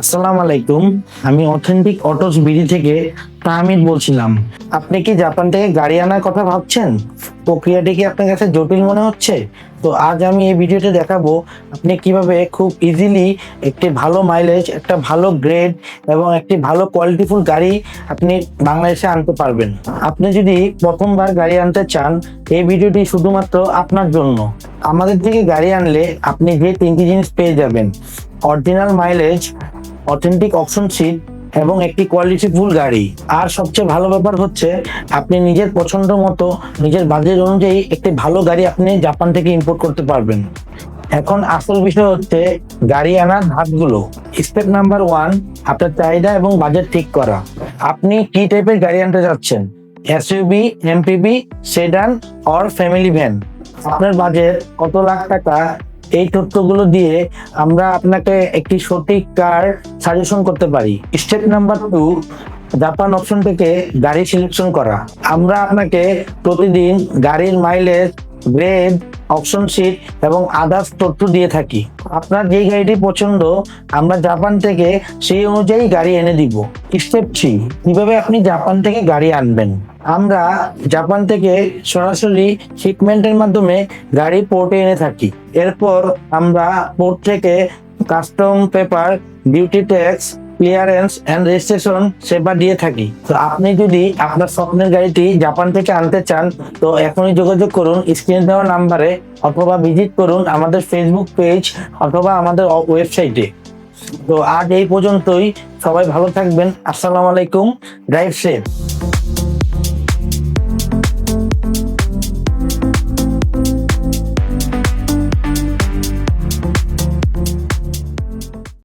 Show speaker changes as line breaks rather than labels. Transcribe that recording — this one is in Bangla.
আসসালামু আলাইকুম। আমি অথেন্টিক অটোস বিডি থেকে তাহমিদ বলছিলাম। আপনি কি জাপান থেকে গাড়ি আনার কথা ভাবছেন? প্রক্রিয়াটি কি আপনার কাছে জটিল মনে হচ্ছে? তো আজ আমি এই ভিডিওতে দেখাবো আপনি কিভাবে খুব ইজিলি একটি ভালো মাইলেজ, একটা ভালো গ্রেড এবং একটি ভালো কোয়ালিটিফুল গাড়ি আপনি বাংলাদেশে আনতে পারবেন। আপনি যদি প্রথমবার গাড়ি আনতে চান, এই ভিডিওটি শুধুমাত্র আপনার জন্য। আমাদের থেকে গাড়ি আনলে আপনি যে তিনটি জিনিস পেয়ে যাবেন: original mileage, authentic option seat এবং একটি কোয়ালিটিফুল গাড়ি। আর সবচেয়ে ভালো ব্যাপার হচ্ছে আপনি নিজের পছন্দ মতো নিজের বাজেট অনুযায়ী একটি ভালো গাড়ি আপনি জাপান থেকে ইম্পোর্ট করতে পারবেন। এখন আসল বিষয় হচ্ছে গাড়ি আনার ধাপগুলো। স্টেপ নাম্বার 1, আপনার চাহিদা এবং বাজেট ঠিক করা। আপনি কি টাইপের গাড়ি আনতে যাচ্ছেন? SUV, MPV, sedan or family van? আপনার বাজেট কত লাখ টাকা? এই তথ্যগুলো দিয়ে আমরা আপনাকে একটি সঠিক কার সাজেশন করতে পারি। স্টেপ নাম্বার 2, জাপান অপশন থেকে গাড়ি সিলেকশন করা। আমরা আপনাকে প্রতিদিন গাড়ির মাইলেজ, গ্রেড, অপশন সিট এবং আদার্স তথ্য দিয়ে থাকি। আপনার যেই গাড়িটি পছন্দ আমরা জাপান থেকে সেই অনুযায়ী গাড়ি এনে দিব। স্টেপ 3, কিভাবে আপনি জাপান থেকে গাড়ি আনবেন। আমরা জাপান থেকে সরাসরি শিপমেন্টের মাধ্যমে গাড়ি পোর্টে এনে থাকি। এরপর আমরা পোর্ট থেকে custom paper, duty tax, clearance and registration সেবা দিয়ে থাকি। তো আপনি যদি আপনার স্বপ্নের গাড়িটি জাপান থেকে আনতে চান, তো এখনই যোগাযোগ করুন স্ক্রিনে দেওয়া নাম্বারে, অথবা ভিজিট করুন আমাদের ফেসবুক পেজ অথবা আমাদের ওয়েবসাইটে। তো আজ এই পর্যন্তই। সবাই ভালো থাকবেন। আসসালামু আলাইকুম। Drive safe.